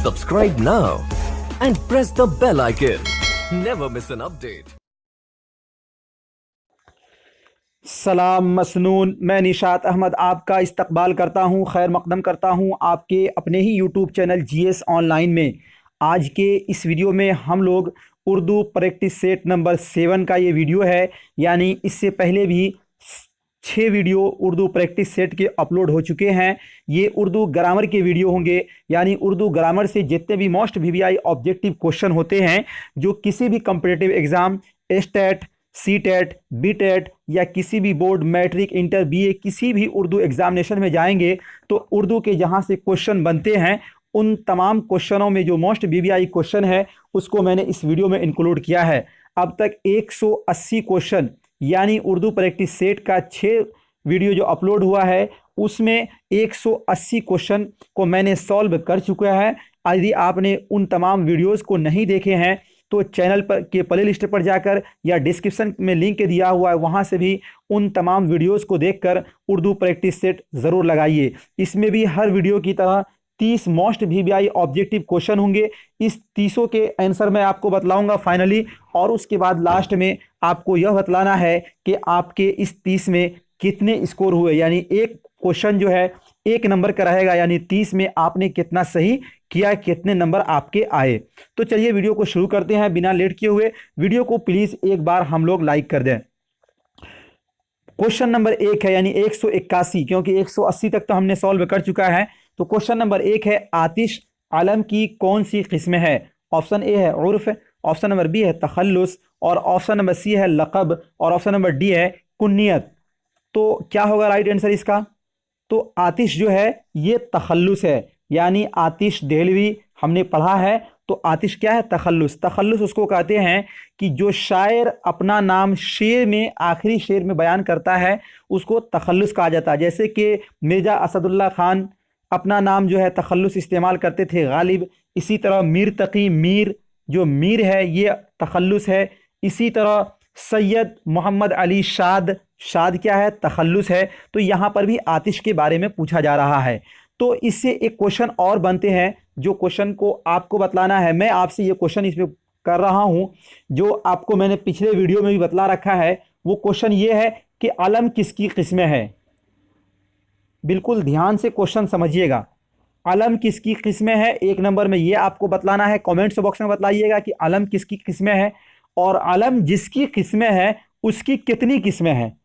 Subscribe now and press the bell icon. Never miss an update. सलाम मसनून। मैं निशात अहमद आपका इस्तकबाल करता हूँ, खैर मकदम करता हूँ आपके अपने ही यूट्यूब चैनल जीएस ऑनलाइन में। आज के इस वीडियो में हम लोग उर्दू प्रैक्टिस सेट नंबर 7 का ये वीडियो है। यानी इससे पहले भी 6 वीडियो उर्दू प्रैक्टिस सेट के अपलोड हो चुके हैं। ये उर्दू ग्रामर के वीडियो होंगे, यानी उर्दू ग्रामर से जितने भी मोस्ट वीवीआई ऑब्जेक्टिव क्वेश्चन होते हैं जो किसी भी competitive exam, STET, C TET, B TET या किसी भी बोर्ड, मैट्रिक, इंटर, बीए किसी भी उर्दू एग्जामिनेशन में जाएंगे तो उर्दू के जहाँ से क्वेश्चन बनते हैं उन तमाम क्वेश्चनों में जो मोस्ट वीवीआई क्वेश्चन है उसको मैंने इस वीडियो में इंक्लूड किया है। अब तक 180 क्वेश्चन यानी उर्दू प्रैक्टिस सेट का 6 वीडियो जो अपलोड हुआ है उसमें 180 क्वेश्चन को मैंने सॉल्व कर चुका है। यदि आपने उन तमाम वीडियोज़ को नहीं देखे हैं तो चैनल पर के प्ले लिस्ट पर जाकर या डिस्क्रिप्शन में लिंक दिया हुआ है वहाँ से भी उन तमाम वीडियोस को देखकर उर्दू प्रैक्टिस सेट ज़रूर लगाइए। इसमें भी हर वीडियो की तरह 30 मोस्ट वीवीआई ऑब्जेक्टिव क्वेश्चन होंगे। इस 30 के आंसर मैं आपको बतलाऊंगा फाइनली, और उसके बाद लास्ट में आपको यह बतलाना है कि आपके इस 30 में कितने स्कोर हुए। यानी एक क्वेश्चन जो है 1 नंबर का रहेगा, यानी 30 में आपने कितना सही किया, कितने नंबर आपके आए। तो चलिए वीडियो को शुरू करते हैं बिना लेट किए हुए। वीडियो को प्लीज़ एक बार हम लोग लाइक कर दें। क्वेश्चन नंबर 1 है, यानी 181, क्योंकि 180 तक तो हमने सॉल्व कर चुका है। तो क्वेश्चन नंबर 1 है, आतिश आलम की कौन सी किस्म है? ऑप्शन ए है उर्फ, ऑप्शन नंबर बी है तखल्लुस, और ऑप्शन नंबर सी है लक़ब, और ऑप्शन नंबर डी है कुन्नियत। तो क्या होगा राइट आंसर इसका? तो आतिश जो है ये तखल्लुस है, यानी आतिश देहलवी हमने पढ़ा है। तो आतिश क्या है? तखल्लुस। तखल्लुस उसको कहते हैं कि जो शायर अपना नाम शेर में आखिरी शेर में बयान करता है उसको तखल्लुस कहा जाता है। जैसे कि मिर्ज़ा असदुल्ला खान अपना नाम जो है तखल्लुस इस्तेमाल करते थे, गालिब। इसी तरह मीर तकी, मीर जो मीर है ये तखल्लुस है। इसी तरह सैयद मोहम्मद अली शाद, शाद क्या है? तखल्लुस है। तो यहाँ पर भी आतिश के बारे में पूछा जा रहा है। तो इससे एक क्वेश्चन और बनते हैं जो क्वेश्चन को आपको बतलाना है। मैं आपसे ये क्वेश्चन इसमें कर रहा हूँ जो आपको मैंने पिछले वीडियो में भी बतला रखा है। वो क्वेश्चन ये है कि अलम किसकी किस्में है? बिल्कुल ध्यान से क्वेश्चन समझिएगा। अलम किसकी किस्में है? 1 नंबर में ये आपको बतलाना है। कमेंट्स बॉक्स में बतलाइएगा कि अलम किसकी किस्में है, और अलम जिसकी किस्में है उसकी कितनी किस्में हैं।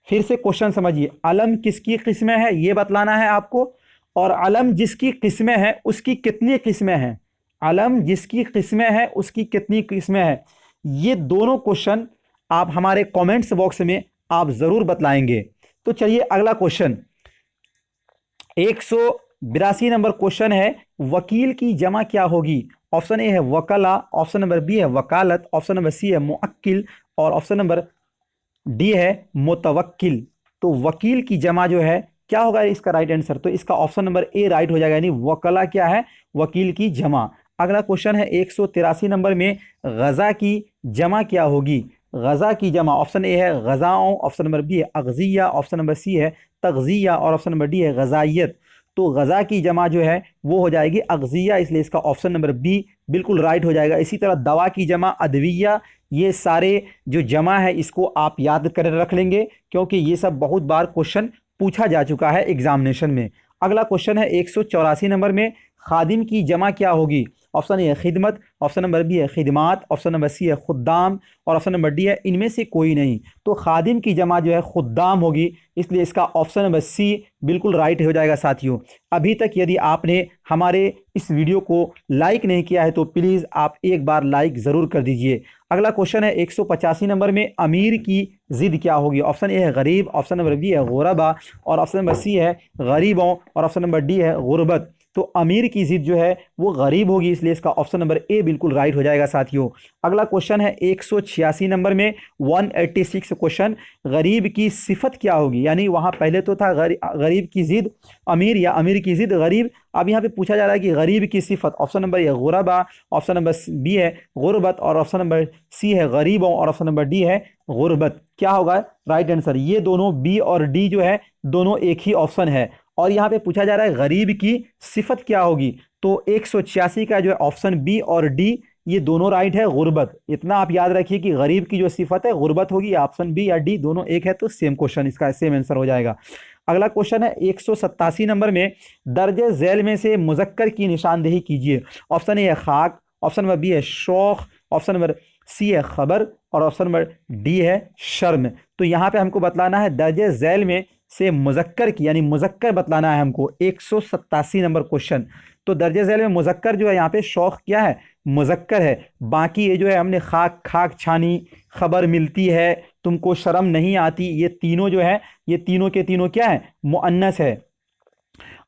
फिर से क्वेश्चन समझिए, अलम किसकी किस्में है ये बतलाना है आपको, और अलम जिसकी किस्में हैं उसकी कितनी किस्में हैं। अलम जिसकी किस्में हैं उसकी कितनी किस्में हैं, ये दोनों क्वेश्चन आप हमारे कमेंट्स बॉक्स में आप ज़रूर बतलाएंगे। तो चलिए अगला क्वेश्चन 182 नंबर क्वेश्चन है, वकील की जमा क्या होगी? ऑप्शन ए है वकला, ऑप्शन नंबर बी है वकालत, ऑप्शन नंबर सी है मुअक्किल, और ऑप्शन नंबर डी है मुतवक्किल। तो वकील की जमा जो है क्या होगा इसका राइट आंसर? तो इसका ऑप्शन नंबर ए राइट हो जाएगा, यानी वकला क्या है? वकील की जमा। अगला क्वेश्चन है 183 नंबर में, गज़ा की जमा क्या होगी? गज़ा की जमा ऑप्शन ए है गज़ाओं, ऑप्शन नंबर बी है अग़ज़िया, ऑप्शन नंबर सी है तग़ज़िया, और ऑप्शन नंबर डी है गज़ाइयत। तो गज़ा की जमा जो है वो हो जाएगी अग़ज़िया, इसलिए इसका ऑप्शन नंबर बी बिल्कुल राइट हो जाएगा। इसी तरह दवा की जमा अदविया, ये सारे जो जमा है इसको आप याद कर रख लेंगे क्योंकि ये सब बहुत बार क्वेश्चन पूछा जा चुका है एग्जामिनेशन में। अगला क्वेश्चन है 184 नंबर में, खादिम की जमा क्या होगी? ऑप्शन ए है खिदमत, ऑप्शन नंबर बी है खिदमात, ऑप्शन नंबर सी है खुद्दाम, और ऑप्शन नंबर डी है इनमें से कोई नहीं। तो खादिम की जमा जो है खुद्दाम होगी, इसलिए इसका ऑप्शन नंबर सी बिल्कुल राइट हो जाएगा। साथियों, अभी तक यदि आपने हमारे इस वीडियो को लाइक नहीं किया है तो प्लीज़ आप एक बार लाइक ज़रूर कर दीजिए। अगला क्वेश्चन है 185 नंबर में, अमीर की ज़िद क्या होगी? ऑप्शन ए है गरीब, ऑप्शन नंबर बी है गुरबा, और ऑप्शन नंबर सी है गरीबों, और ऑप्शन नंबर डी है गुरबत। तो अमीर की ज़िद जो है वो गरीब होगी, इसलिए इसका ऑप्शन नंबर ए बिल्कुल राइट हो जाएगा। साथियों, अगला क्वेश्चन है 186 नंबर में, 186 क्वेश्चन, गरीब की सिफत क्या होगी? यानी वहाँ पहले तो था गरीब की ज़िद अमीर या अमीर की ज़िद गरीब, अब यहाँ पे पूछा जा रहा है कि गरीब की सिफत। ऑप्शन नंबर ए गुरबा, ऑप्शन नंबर बी है गुरबत, और ऑप्शन नंबर सी है गरीबों, और ऑप्शन नंबर डी है गुरबत। क्या होगा राइट आंसर? ये दोनों बी और डी जो है दोनों एक ही ऑप्शन है, और यहाँ पे पूछा जा रहा है गरीब की सिफत क्या होगी। तो 186 का जो है ऑप्शन बी और डी ये दोनों राइट है। गुर्बत, इतना आप याद रखिए कि गरीब की जो सिफत है गुर्बत होगी, ऑप्शन बी या डी दोनों एक है, तो सेम क्वेश्चन, इसका सेम आंसर हो जाएगा। अगला क्वेश्चन है 187 नंबर में, दर्जे झैल में से मुजक्कर की निशानदेही कीजिए। ऑप्शन ए है खाक, ऑप्शन नंबर बी है शौक, ऑप्शन नंबर सी है खबर और ऑप्शन नंबर डी है शर्म। तो यहाँ पे हमको बतलाना है दर्जे झैल में से मुजक्कर की, यानी मुजक्कर बतलाना है हमको। 187 नंबर क्वेश्चन। तो दर्जे झैल में मुजक्कर जो है यहाँ पे शौक क्या है, मुजक्कर है। बाकी ये जो है हमने खाक खाक छानी, खबर मिलती है, तुमको शर्म नहीं आती, ये तीनों जो है ये तीनों के तीनों क्या है, मुअन्नस है।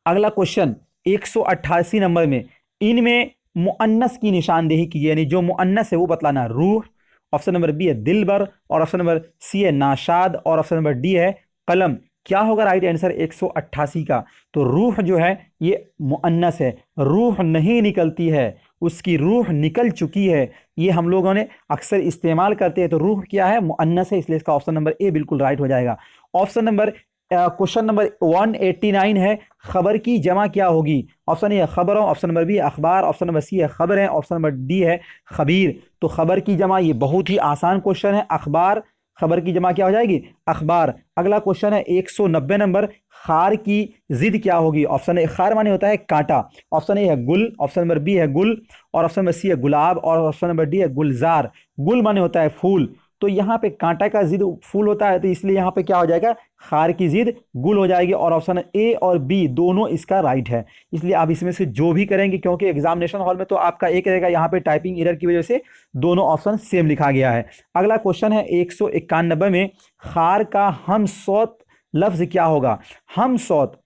अगला क्वेश्चन 188 नंबर में, इनमें मुअन्नस की निशानदेही कीजिए, यानी जो मुअन्नस है वो बतलाना। रूह, ऑप्शन नंबर बी है दिलबर और ऑप्शन नंबर सी है नाशाद और ऑप्शन नंबर डी है कलम। क्या होगा राइट आंसर 188 का? तो रूह जो है ये मुअन्नस है, रूह नहीं निकलती है, उसकी रूह निकल चुकी है, ये हम लोगों ने अक्सर इस्तेमाल करते हैं। तो रूह क्या है, मुअन्नस है, इसलिए इसका ऑप्शन नंबर ए बिल्कुल राइट हो जाएगा। ऑप्शन नंबर क्वेश्चन नंबर 189 है, खबर की जमा क्या होगी? ऑप्शन ए है खबरों, ऑप्शन नंबर बी अखबार, ऑप्शन नंबर सी है खबर है, ऑप्शन नंबर डी है खबीर। तो खबर की जमा, ये बहुत ही आसान क्वेश्चन है, अखबार। खबर की जमा क्या हो जाएगी, अखबार। अगला क्वेश्चन है 190 नंबर, खार की जिद क्या होगी? ऑप्शन ए, खार माने होता है कांटा, ऑप्शन ए है गुल, ऑप्शन नंबर बी है गुल और ऑप्शन नंबर सी है गुलाब और ऑप्शन नंबर डी है गुलजार। गुल माने होता है फूल, तो यहाँ पे कांटा का जिद फूल होता है, तो इसलिए यहाँ पे क्या हो जाएगा, खार की जिद गुल हो जाएगी और ऑप्शन ए और बी दोनों इसका राइट है। इसलिए आप इसमें से जो भी करेंगे, क्योंकि एग्जामिनेशन हॉल में तो आपका एक रहेगा, यहाँ पे टाइपिंग एरर की वजह से दोनों ऑप्शन सेम लिखा गया है। अगला क्वेश्चन है 191 में, खार का हम सौत लफ्ज क्या होगा? हम सौत,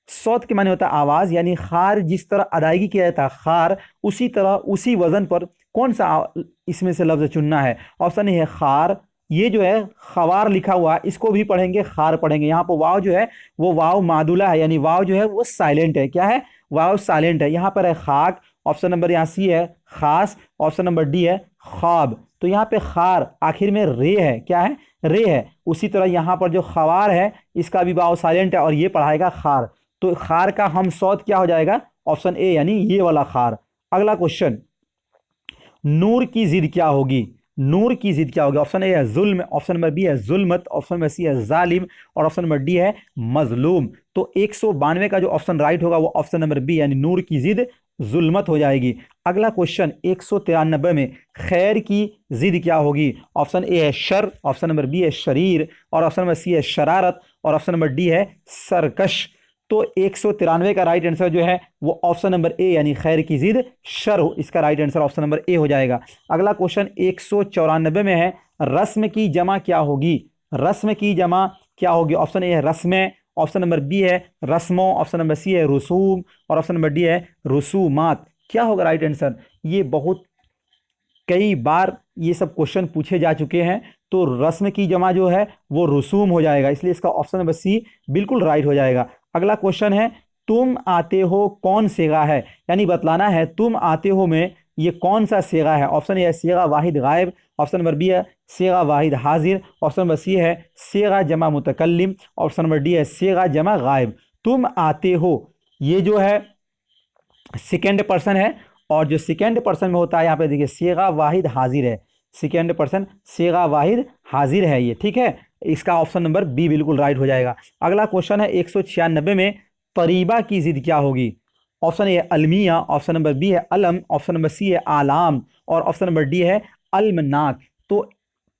सौत के माने होता है आवाज, यानी खार जिस तरह अदायगी किया जाता है खार, उसी तरह उसी वजन पर कौन सा इसमें से लफ्ज चुनना है? ऑप्शन है खार, ये जो है खवार लिखा हुआ है, इसको भी पढ़ेंगे खार पढ़ेंगे। यहाँ पर वाव जो है वो वाव मादुला है, यानी वाव जो है वो साइलेंट है। क्या है, वाव साइलेंट है। यहाँ पर है खाक, ऑप्शन नंबर यहाँ सी है खास, ऑप्शन नंबर डी है ख्वाब। तो यहाँ पे खार आखिर में रे है, क्या है, रे है। उसी तरह यहाँ पर जो खवार है इसका भी वाव साइलेंट है और ये पढ़ाएगा खार। तो खार का हम सौत क्या हो जाएगा, ऑप्शन ए, यानी ये वाला खार। अगला क्वेश्चन, नूर की जिद क्या होगी? नूर की जिद क्या होगी? ऑप्शन ए है जुल्म, ऑप्शन नंबर बी है जुल्मत, ऑप्शन नंबर सी है जालिम और ऑप्शन नंबर डी है मजलूम। तो 192 का जो ऑप्शन राइट होगा वो ऑप्शन नंबर बी, यानी नूर की जिद जुल्मत हो जाएगी। अगला क्वेश्चन 193 में, खैर की जिद क्या होगी? ऑप्शन ए है शर, ऑप्शन नंबर बी है शरीर और ऑप्शन नंबर सी है शरारत और ऑप्शन नंबर डी है सरकश। तो 193 का राइट आंसर जो है वो ऑप्शन नंबर ए, यानी खैर की जिद शर, इसका राइट आंसर ऑप्शन नंबर ए हो जाएगा। अगला क्वेश्चन 194 में है, रस्म की जमा क्या होगी? रस्म की जमा क्या होगी? ऑप्शन ए है रस्में, ऑप्शन नंबर बी है रस्मों, ऑप्शन नंबर सी है रसूम और ऑप्शन नंबर डी है रसूमात। क्या होगा राइट आंसर? ये बहुत कई बार ये सब क्वेश्चन पूछे जा चुके हैं। तो रस्म की जमा जो है वो रसूम हो जाएगा, इसलिए इसका ऑप्शन नंबर सी बिल्कुल राइट हो जाएगा। अगला क्वेश्चन है, तुम आते हो कौन सेगा है? यानी बतलाना है तुम आते हो में ये कौन सा सेगा है। ऑप्शन ए है सेगा वाहिद गायब, ऑप्शन नंबर बी है सेगा वाहिद हाजिर, ऑप्शन नंबर सी है सेगा जमा मुतकल्लिम, ऑप्शन नंबर डी है सेगा जमा गायब। तुम आते हो ये जो है सेकेंड पर्सन है, और जो सेकेंड पर्सन में होता है यहाँ पे देखिए सेगा वाहिद हाजिर है, सेकेंड पर्सन सेगा वाहिद हाजिर है ये, ठीक है। इसका ऑप्शन नंबर बी बिल्कुल राइट हो जाएगा। अगला क्वेश्चन है 196 में, तरीबा की जिद क्या होगी? ऑप्शन ए अलमिया, ऑप्शन नंबर बी है अलम, ऑप्शन नंबर सी है आलाम और ऑप्शन नंबर डी है अलमनाक। तो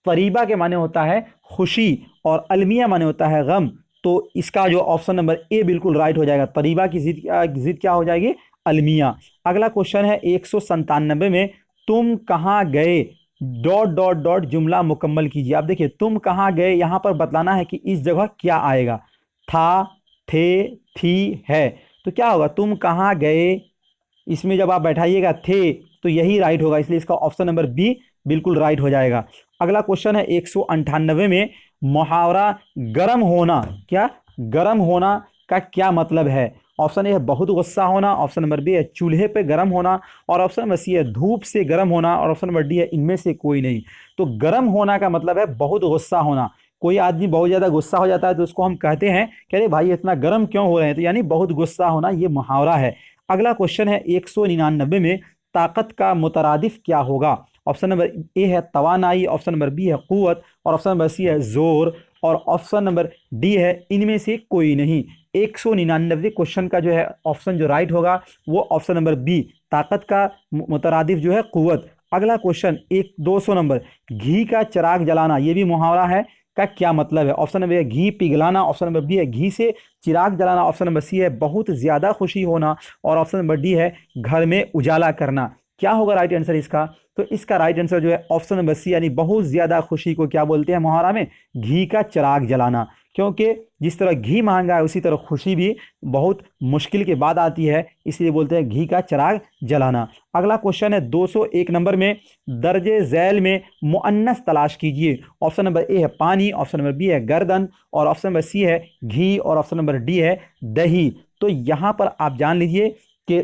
तरीबा के माने होता है खुशी और अलमिया माने होता है गम, तो इसका जो ऑप्शन नंबर ए बिल्कुल राइट हो जाएगा। तरीबा की जिद क्या हो जाएगी? अलमिया। अगला क्वेश्चन है 197 में, तुम कहाँ गए डॉट डॉट डॉट जुमला मुकम्मल कीजिए। आप देखिए तुम कहाँ गए, यहाँ पर बतलाना है कि इस जगह क्या आएगा, था, थे, थी, है। तो क्या होगा, तुम कहाँ गए, इसमें जब आप बैठाइएगा थे तो यही राइट होगा, इसलिए इसका ऑप्शन नंबर बी बिल्कुल राइट हो जाएगा। अगला क्वेश्चन है 198 में, मुहावरा गर्म होना, क्या गर्म होना का क्या मतलब है? ऑप्शन ए है बहुत गुस्सा होना, ऑप्शन नंबर बी है चूल्हे पे गर्म होना और ऑप्शन नंबर सी है धूप से गर्म होना और ऑप्शन नंबर डी है इनमें से कोई नहीं। तो गर्म होना का मतलब है बहुत गुस्सा होना। कोई आदमी बहुत ज़्यादा गुस्सा हो जाता है तो उसको हम कहते हैं कि अरे भाई इतना गर्म क्यों हो रहे हैं, तो यानी बहुत गुस्सा होना, ये मुहावरा है। अगला क्वेश्चन है 199 में ताकत का मुतरादिफ क्या होगा। ऑप्शन नंबर ए है तवानाई, ऑप्शन नंबर बी है कुव्वत, और ऑप्शन नंबर सी है जोर, और ऑप्शन नंबर डी है इनमें से कोई नहीं। 199 क्वेश्चन का जो है ऑप्शन जो राइट होगा वो ऑप्शन नंबर बी, ताकत का मुतरादिफ जो है कुव्वत। अगला क्वेश्चन 200 नंबर, घी का चिराग जलाना, ये भी मुहावरा है, का क्या मतलब है। ऑप्शन नंबर ए घी पिघलाना, ऑप्शन नंबर बी है घी से चिराग जलाना, ऑप्शन नंबर सी है बहुत ज़्यादा खुशी होना, और ऑप्शन नंबर डी है घर में उजाला करना। क्या होगा राइट आंसर इसका। तो इसका राइट आंसर जो है ऑप्शन नंबर सी, यानी बहुत ज़्यादा खुशी को क्या बोलते हैं मुहावरा में, घी का चिराग जलाना। क्योंकि जिस तरह घी महंगा है उसी तरह खुशी भी बहुत मुश्किल के बाद आती है, इसलिए बोलते हैं घी का चिराग जलाना। अगला क्वेश्चन है 201 नंबर में, दर्जे झैल में मुअन्नस तलाश कीजिए। ऑप्शन नंबर ए है पानी, ऑप्शन नंबर बी है गर्दन, और ऑप्शन नंबर सी है घी, और ऑप्शन नंबर डी है दही। तो यहाँ पर आप जान लीजिए कि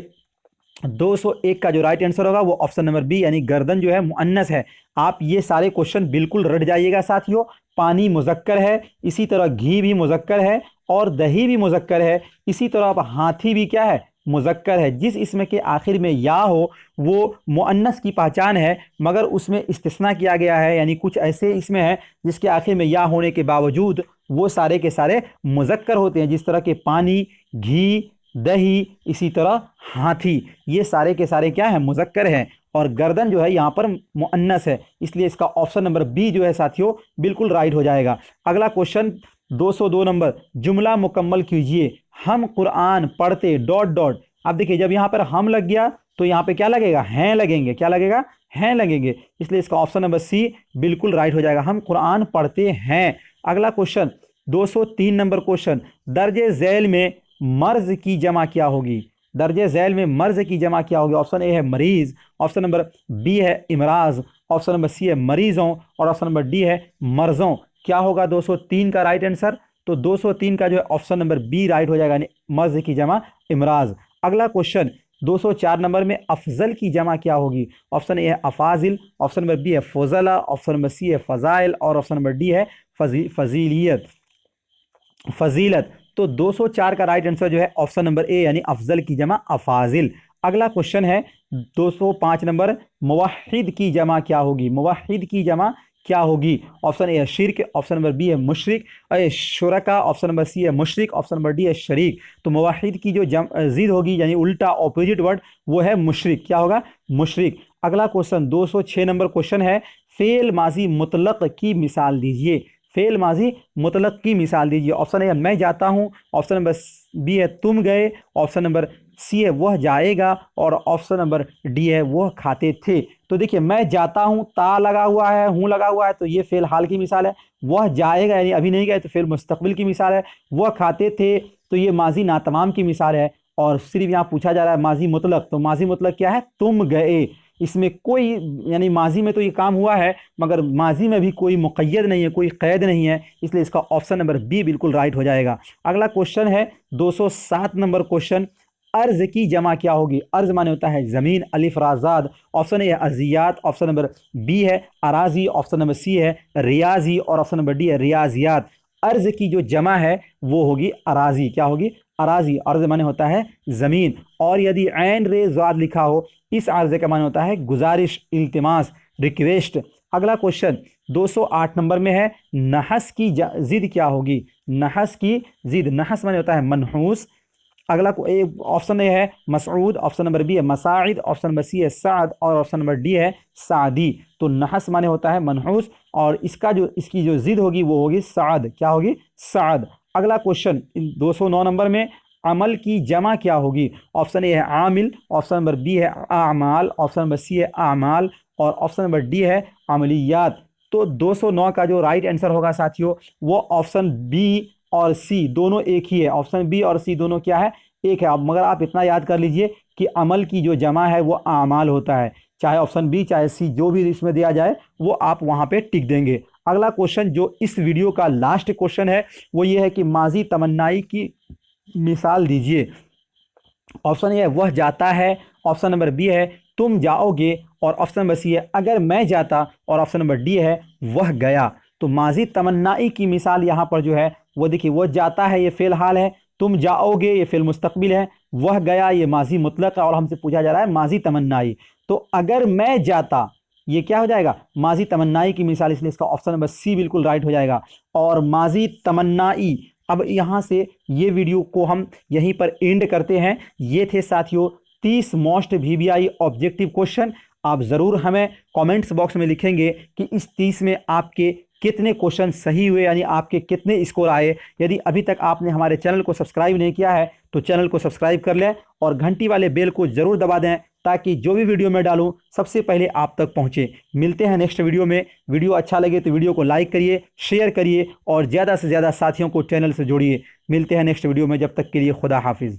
201 का जो राइट आंसर होगा वो ऑप्शन नंबर बी, यानी गर्दन जो है मुअन्नस है। आप ये सारे क्वेश्चन बिल्कुल रट जाइएगा साथियों। पानी मुज़क्कर है, इसी तरह घी भी मुज़क्कर है, और दही भी मुज़क्कर है, इसी तरह आप हाथी भी क्या है, मुज़क्कर है। जिस इसमें के आखिर में या हो वो मुअन्नस की पहचान है, मगर उसमें इस्तिस्ना किया गया है, यानी कुछ ऐसे इसमें है जिसके आखिर में या होने के बावजूद वो सारे के सारे मुज़क्कर होते हैं, जिस तरह के पानी, घी, दही, इसी तरह हाथी, ये सारे के सारे क्या है, मुज़क्कर हैं, और गर्दन जो है यहाँ पर मुअन्नस है, इसलिए इसका ऑप्शन नंबर बी जो है साथियों बिल्कुल राइट हो जाएगा। अगला क्वेश्चन 202 नंबर, जुमला मुकम्मल कीजिए। हम कुरान पढ़ते डॉट डॉट। अब देखिए जब यहाँ पर हम लग गया तो यहाँ पे क्या लगेगा, हैं लगेंगे, क्या लगेगा, हैं लगेंगे, इसलिए इसका ऑप्शन नंबर सी बिल्कुल राइट हो जाएगा, हम कुरान पढ़ते हैं। अगला क्वेश्चन 203 नंबर क्वेश्चन, दर्जे झैल में मर्ज की जमा क्या होगी। दर्जे झैल में मर्ज की जमा क्या होगी। ऑप्शन ए है मरीज, ऑप्शन नंबर बी है इमराज, ऑप्शन नंबर सी है मरीजों, और ऑप्शन नंबर डी है मर्जों। क्या होगा 203 का राइट आंसर। तो 203 का जो है ऑप्शन नंबर बी राइट हो जाएगा, यानी मर्ज की जमा इमराज। अगला क्वेश्चन 204 नंबर में अफजल की जमा क्या होगी। ऑप्शन ए है अफाजिल, ऑप्शन नंबर बी है फजला, ऑप्शन नंबर सी है फ़ज़ाइल, और ऑप्शन नंबर डी है फजीलियत, फजीलत। तो 204 का राइट आंसर जो है ऑप्शन नंबर ए, यानी अफजल की जमा अफाजिल। अगला क्वेश्चन है 205 नंबर, मुवहिद की जमा क्या होगी। मुवहिद की जमा क्या होगी। ऑप्शन ए है शिरक, ऑप्शन नंबर बी है मुशरिक, शुरका, ऑप्शन नंबर सी है मुशरिक, ऑप्शन नंबर डी है शरीक। तो मुवहिद की जो जिद होगी, यानी उल्टा ऑपोजिट वर्ड, वो है मुशरिक। क्या होगा, मुशरिक। अगला क्वेश्चन 206 नंबर क्वेश्चन है, फेल माजी मुतलक की मिसाल दीजिए। फेल माजी मुतलक की मिसाल दीजिए। ऑप्शन ए है मैं जाता हूँ, ऑप्शन नंबर बी है तुम गए, ऑप्शन नंबर सी है वह जाएगा, और ऑप्शन नंबर डी है वह खाते थे। तो देखिए मैं जाता हूँ, ता लगा हुआ है, हूँ लगा हुआ है, तो ये फेल हाल की मिसाल है। वह जाएगा यानी अभी नहीं गए, तो फेल मुस्तकबिल की मिसाल है। वह खाते थे तो ये माजी नातमाम की मिसाल है। और सिर्फ यहाँ पूछा जा रहा है माजी मुतलक, तो माजी मुतलक क्या है, तुम गए। इसमें कोई, यानी माजी में तो ये काम हुआ है, मगर माजी में भी कोई मुक़य्यद नहीं है, कोई क़ैद नहीं है, इसलिए इसका ऑप्शन नंबर बी बिल्कुल राइट हो जाएगा। अगला क्वेश्चन है 207 नंबर क्वेश्चन, अर्ज़ की जमा क्या होगी। अर्ज़ माने होता है ज़मीन, अलिफ राज़ाद। ऑप्शन ए है अज़ियात, ऑप्शन नंबर बी है अराज़ी, ऑप्शन नंबर सी है रियाजी, और ऑप्शन नंबर डी है रियाजियात। अर्ज़ की जो जमा है वो होगी अराज़ी। क्या होगी, अराज़ी। अर्ज़ माने होता है ज़मीन, और यदि ऐन रे ज़ाद लिखा हो, इस अर्ज़ का माने होता है गुजारिश, इल्तिमास, रिक्वेस्ट। अगला क्वेश्चन 208 नंबर में है, नहस की ज़िद क्या होगी। नहस की ज़िद, नहस माने होता है मनहूस। अगला ऑप्शन ए है मसऊद, ऑप्शन नंबर बी है मसाइद, ऑप्शन नंबर सी है साद, और ऑप्शन नंबर डी है सादी। तो नहस माने होता है मनहूस, और इसकी जो जिद होगी वो होगी साद। क्या होगी, साद। अगला क्वेश्चन 209 नंबर में, अमल की जमा क्या होगी। ऑप्शन ए है आमिल, ऑप्शन नंबर बी है आमाल, ऑप्शन नंबर सी है आमाल, और ऑप्शन नंबर डी है अमलियात। तो 209 का जो राइट आंसर होगा साथियों वो ऑप्शन बी और सी दोनों एक ही है। ऑप्शन बी और सी दोनों क्या है, एक है। अब मगर आप इतना याद कर लीजिए कि अमल की जो जमा है वो आमाल होता है। चाहे ऑप्शन बी चाहे सी जो भी इसमें दिया जाए वो आप वहाँ पे टिक देंगे। अगला क्वेश्चन जो इस वीडियो का लास्ट क्वेश्चन है वो ये है कि माजी तमन्नाई की मिसाल दीजिए। ऑप्शन ए है वह जाता है, ऑप्शन नंबर बी है तुम जाओगे, और ऑप्शन नंबर सी है अगर मैं जाता, और ऑप्शन नंबर डी है वह गया। तो माजी तमन्नाई की मिसाल यहाँ पर जो है वो देखिए, वह जाता है ये फ़ेल हाल है, तुम जाओगे ये फ़ेल मुस्तकबिल है, वह गया ये माजी मुतलक है और हमसे पूछा जा रहा है माजी तमन्नाई। तो अगर मैं जाता, ये क्या हो जाएगा, माजी तमन्नाई की मिसाल, इसलिए इसका ऑप्शन नंबर सी बिल्कुल राइट हो जाएगा। और माजी तमन्नाई, अब यहाँ से ये वीडियो को हम यहीं पर एंड करते हैं। ये थे साथियों 30 मोस्ट वीवीआई ऑब्जेक्टिव क्वेश्चन। आप ज़रूर हमें कमेंट्स बॉक्स में लिखेंगे कि इस 30 में आपके कितने क्वेश्चन सही हुए, यानी आपके कितने स्कोर आए। यदि अभी तक आपने हमारे चैनल को सब्सक्राइब नहीं किया है तो चैनल को सब्सक्राइब कर लें और घंटी वाले बेल को ज़रूर दबा दें ताकि जो भी वीडियो मैं डालूं सबसे पहले आप तक पहुंचे। मिलते हैं नेक्स्ट वीडियो में। वीडियो अच्छा लगे तो वीडियो को लाइक करिए, शेयर करिए और ज़्यादा से ज़्यादा साथियों को चैनल से जोड़िए। मिलते हैं नेक्स्ट वीडियो में, जब तक के लिए खुदा हाफिज़।